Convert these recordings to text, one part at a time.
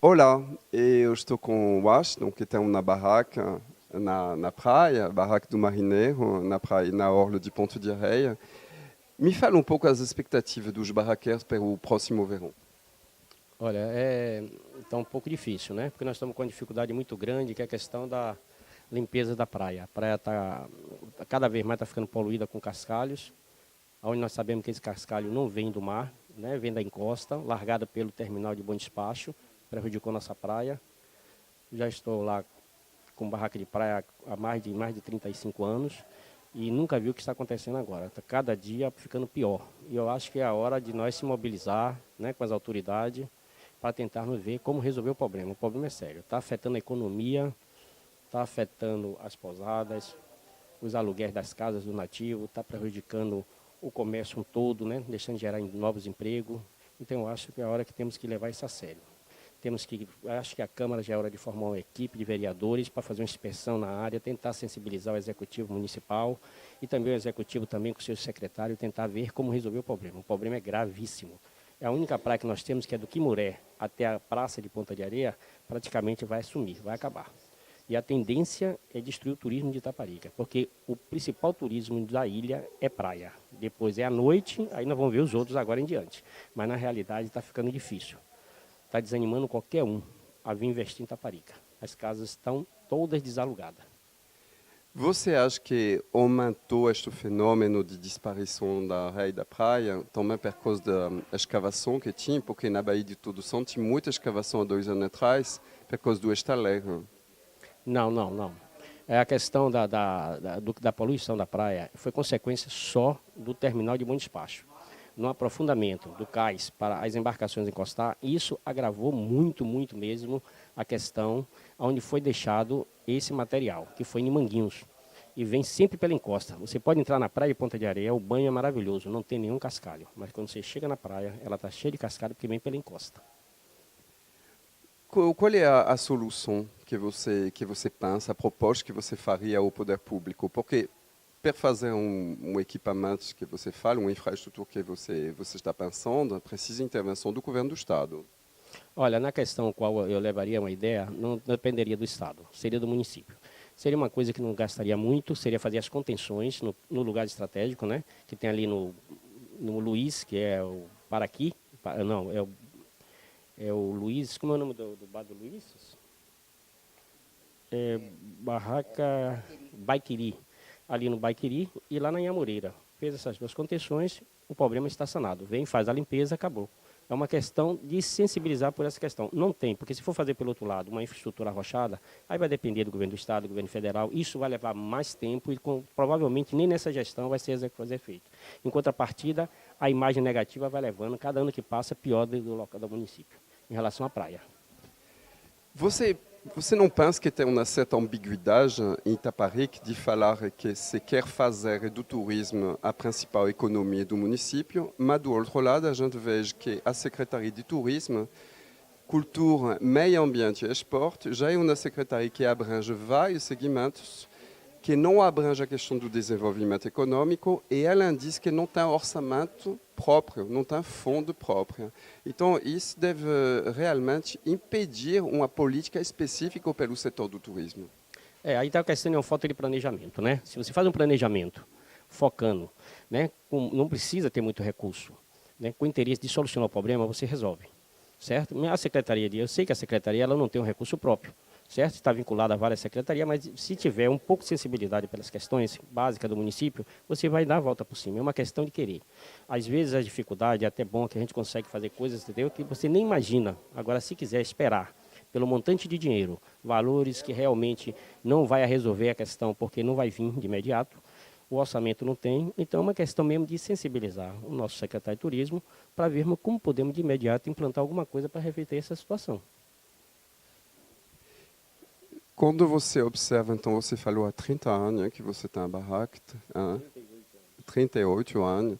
Olá, eu estou com o Wash, donc, que tem uma barraca na praia, barraca do Marinheiro, na praia, na orla de Ponto de Areia. Me fala um pouco as expectativas dos barraqueiros para o próximo verão. Olha, tá um pouco difícil, né? Porque nós estamos com uma dificuldade muito grande, que é a questão da limpeza da praia. A praia está cada vez mais tá ficando poluída com cascalhos, onde nós sabemos que esse cascalho não vem do mar, né? Vem da encosta, largada pelo terminal de bom despacho, prejudicou nossa praia. Já estou lá com barraca de praia há mais de 35 anos e nunca vi o que está acontecendo agora. Está cada dia ficando pior. E eu acho que é a hora de nós se mobilizar, né, com as autoridades para tentarmos ver como resolver o problema. O problema é sério. Está afetando a economia, está afetando as pousadas, os aluguéis das casas do nativo, está prejudicando o comércio todo, né, deixando de gerar novos empregos. Então eu acho que é a hora que temos que levar isso a sério. Acho que a Câmara já é hora de formar uma equipe de vereadores para fazer uma inspeção na área, tentar sensibilizar o Executivo Municipal e também o Executivo também com o seu secretário, tentar ver como resolver o problema. O problema é gravíssimo. É a única praia que nós temos, que é do Quimuré até a Praça de Ponta de Areia, praticamente vai sumir, vai acabar. E a tendência é destruir o turismo de Itaparica, porque o principal turismo da ilha é praia. Depois é à noite, aí nós vamos ver os outros agora em diante. Mas na realidade está ficando difícil. Está desanimando qualquer um a vir investir em Taparica. As casas estão todas desalugadas. Você acha que aumentou este fenômeno de desaparição da areia da praia, também por causa da escavação que tinha, porque na Baía de Todo Santo tinha muita escavação há 2 anos atrás, por causa do estaleiro? Não, não, não. É a questão da poluição da praia foi consequência só do terminal de bom despacho. No aprofundamento do cais para as embarcações encostar, isso agravou muito, muito mesmo a questão onde foi deixado esse material, que foi em Manguinhos. E vem sempre pela encosta. Você pode entrar na praia de Ponta de Areia, o banho é maravilhoso, não tem nenhum cascalho. Mas quando você chega na praia, ela está cheia de cascalho porque vem pela encosta. Qual é a solução que você pensa, a proposta que você faria ao poder público? Porque para fazer um equipamento que você fala, uma infraestrutura que você está pensando, precisa de intervenção do governo do Estado. Olha, na questão qual eu levaria uma ideia, não dependeria do Estado, seria do município. Seria uma coisa que não gastaria muito, seria fazer as contenções no lugar estratégico, né? Que tem ali no Luiz, que é o Paraqui, não, é o Luiz, como é o nome do bar do Luiz? É Barraca Baiquiri, ali no Baiquiri e lá na Inhamureira. Fez essas duas contenções, o problema está sanado. Vem, faz a limpeza, acabou. É uma questão de sensibilizar por essa questão. Não tem, porque se for fazer pelo outro lado uma infraestrutura arrochada, aí vai depender do governo do Estado, do governo federal. Isso vai levar mais tempo e provavelmente nem nessa gestão vai ser feito. Em contrapartida, a imagem negativa vai levando, cada ano que passa, pior do local do município, em relação à praia. Você, você não pensa que tem uma certa ambiguidade em Itaparica de falar que se quer fazer do turismo a principal economia do município, mas do outro lado a gente vê que a Secretaria de Turismo, Cultura, Meio Ambiente e Esporte já é uma secretaria que abrange vários segmentos, que não abrange a questão do desenvolvimento econômico e além disso que não tem orçamento próprio, não tem fundo próprio. Então isso deve realmente impedir uma política específica pelo setor do turismo. Aí está a questão de uma falta de planejamento, né? Se você faz um planejamento focando, né, não precisa ter muito recurso, né, com o interesse de solucionar o problema, você resolve, certo? Eu sei que a secretaria ela não tem um recurso próprio, certo? Está vinculada a várias secretarias, mas se tiver um pouco de sensibilidade pelas questões básicas do município, você vai dar a volta por cima. É uma questão de querer. Às vezes a dificuldade é até bom que a gente consegue fazer coisas, entendeu? Que você nem imagina. Agora, se quiser esperar pelo montante de dinheiro, valores que realmente não vai resolver a questão, porque não vai vir de imediato, o orçamento não tem, então é uma questão mesmo de sensibilizar o nosso secretário de turismo para vermos como podemos de imediato implantar alguma coisa para reverter essa situação. Quando você observa, então você falou há 30 anos que você tem a barraca, 38 anos,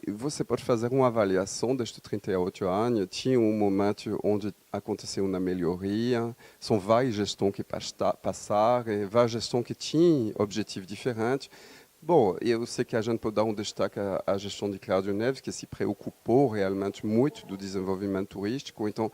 você pode fazer uma avaliação destes 38 anos. Tinha um momento onde aconteceu uma melhoria, são várias gestões que passaram, várias gestões que tinham objetivos diferentes. Bom, eu sei que a gente pode dar um destaque à gestão de Cláudio Neves, que se preocupou realmente muito do desenvolvimento turístico. Então,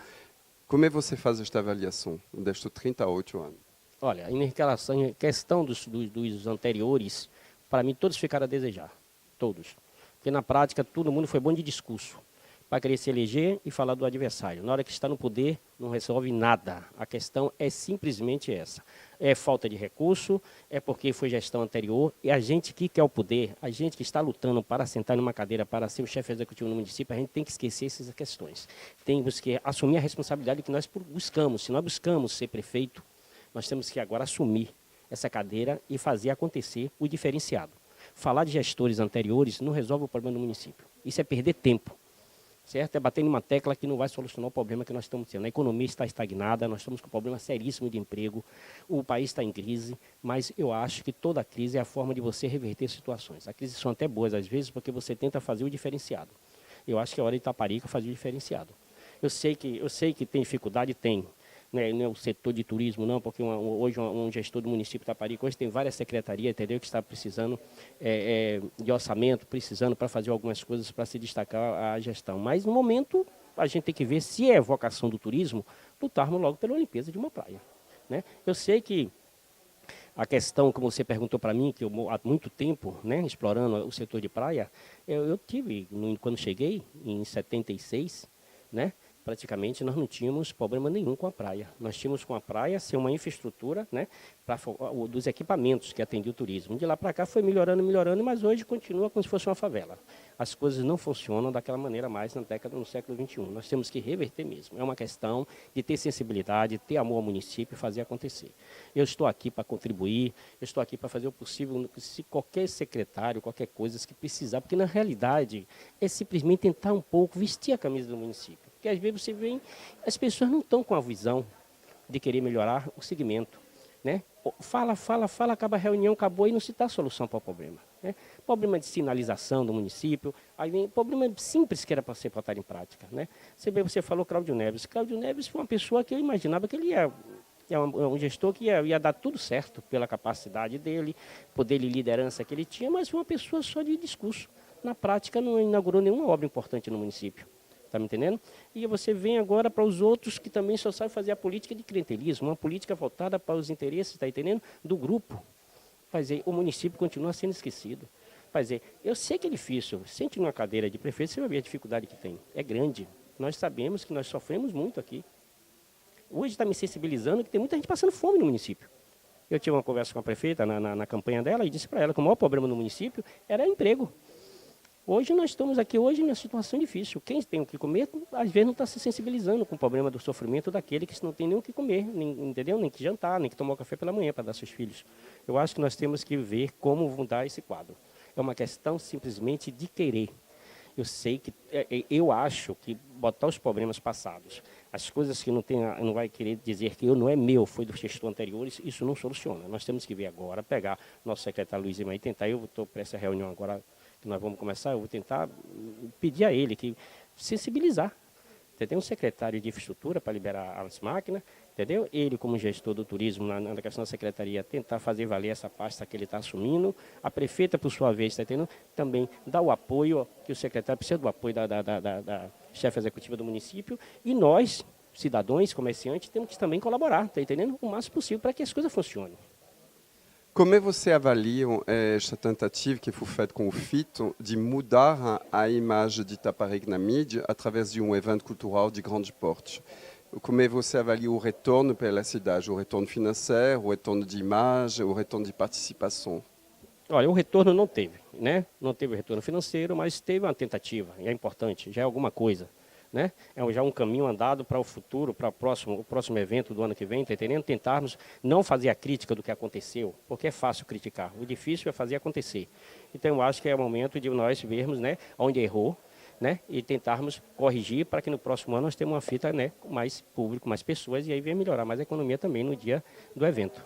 Como é que você faz esta avaliação destes 38 anos? Olha, em relação à questão dos anteriores, para mim todos ficaram a desejar, todos. Porque na prática todo mundo foi bom de discurso, para querer se eleger e falar do adversário. Na hora que está no poder, não resolve nada. A questão é simplesmente essa. É falta de recurso, é porque foi gestão anterior, e a gente que quer o poder, a gente que está lutando para sentar numa cadeira, para ser o chefe executivo no município, a gente tem que esquecer essas questões. Temos que assumir a responsabilidade que nós buscamos. Se nós buscamos ser prefeito, nós temos que agora assumir essa cadeira e fazer acontecer o diferenciado. Falar de gestores anteriores não resolve o problema do município. Isso é perder tempo. Certo? É bater numa tecla que não vai solucionar o problema que nós estamos tendo. A economia está estagnada, nós estamos com um problema seríssimo de emprego, o país está em crise, mas eu acho que toda crise é a forma de você reverter situações. As crises são até boas às vezes porque você tenta fazer o diferenciado. Eu acho que é hora de Itaparica fazer o diferenciado. Eu sei que tem dificuldade, tem. Não é o setor de turismo, não, porque hoje um gestor do município de Itaparica, hoje tem várias secretarias, entendeu, que está precisando de orçamento, precisando para fazer algumas coisas para se destacar a gestão. Mas, no momento, a gente tem que ver se é vocação do turismo, lutarmos logo pela limpeza de uma praia. Né? Eu sei que a questão, como você perguntou para mim, que eu há muito tempo, né, explorando o setor de praia, eu tive, quando cheguei, em 76, né, praticamente nós não tínhamos problema nenhum com a praia. Nós tínhamos com a praia ser uma infraestrutura, né, dos equipamentos que atendia o turismo. De lá para cá foi melhorando, melhorando, mas hoje continua como se fosse uma favela. As coisas não funcionam daquela maneira mais no século XXI. Nós temos que reverter mesmo. É uma questão de ter sensibilidade, ter amor ao município e fazer acontecer. Eu estou aqui para contribuir, eu estou aqui para fazer o possível, se qualquer secretário, qualquer coisa que precisar, porque na realidade é simplesmente tentar um pouco vestir a camisa do município. Porque às vezes você vê, as pessoas não estão com a visão de querer melhorar o segmento. Né? Fala, acaba a reunião, acabou e não se dá solução para o problema. Né? Problema de sinalização do município, aí vem problema simples que era para ser botado em prática. Né? Você falou Cláudio Neves. Cláudio Neves foi uma pessoa que eu imaginava que ele é um gestor que ia dar tudo certo pela capacidade dele, poder de liderança que ele tinha, mas foi uma pessoa só de discurso. Na prática não inaugurou nenhuma obra importante no município. Está me entendendo? E você vem agora para os outros que também só sabem fazer a política de clientelismo, uma política voltada para os interesses, está entendendo? Do grupo. O município continua sendo esquecido. Eu sei que é difícil, sente numa cadeira de prefeito, você vai ver a dificuldade que tem. É grande. Nós sabemos que nós sofremos muito aqui. Hoje está me sensibilizando que tem muita gente passando fome no município. Eu tive uma conversa com a prefeita na campanha dela e disse para ela que o maior problema no município era emprego. Hoje nós estamos aqui numa situação difícil. Quem tem o que comer, às vezes não está se sensibilizando com o problema do sofrimento daquele que não tem nem o que comer, entendeu? Nem que jantar, nem que tomar café pela manhã para dar seus filhos. Eu acho que nós temos que ver como mudar esse quadro. É uma questão simplesmente de querer. Eu acho que botar os problemas passados, as coisas que não vai querer dizer que não é meu, foi do gestor anterior, isso não soluciona. Nós temos que ver agora, pegar nosso secretário Luiz Emaí e tentar, eu estou para essa reunião agora, que nós vamos começar, eu vou tentar pedir a ele que sensibilizar. Tem um secretário de infraestrutura para liberar as máquinas, entendeu? Ele, como gestor do turismo, na questão da secretaria, tentar fazer valer essa pasta que ele está assumindo. A prefeita, por sua vez, está entendendo? Também dá o apoio, que o secretário precisa do apoio da chefe executiva do município. E nós, cidadãos, comerciantes, temos que também colaborar, está entendendo? O máximo possível para que as coisas funcionem. Como é que você avalia esta tentativa que foi feita com o FIT de mudar a imagem de Itaparica na mídia através de um evento cultural de grande porte? Como é que você avalia o retorno pela cidade? O retorno financeiro, o retorno de imagem, o retorno de participação? Olha, o retorno não teve, né? Não teve retorno financeiro, mas teve uma tentativa, e é importante, já é alguma coisa. Né? É já um caminho andado para o futuro, para o próximo evento do ano que vem, tá entendendo? Tentarmos não fazer a crítica do que aconteceu, porque é fácil criticar, o difícil é fazer acontecer. Então, eu acho que é o momento de nós vermos, né, onde errou, né, e tentarmos corrigir para que no próximo ano nós tenhamos uma fita, né, com mais público, mais pessoas, e aí venha melhorar mais a economia também no dia do evento.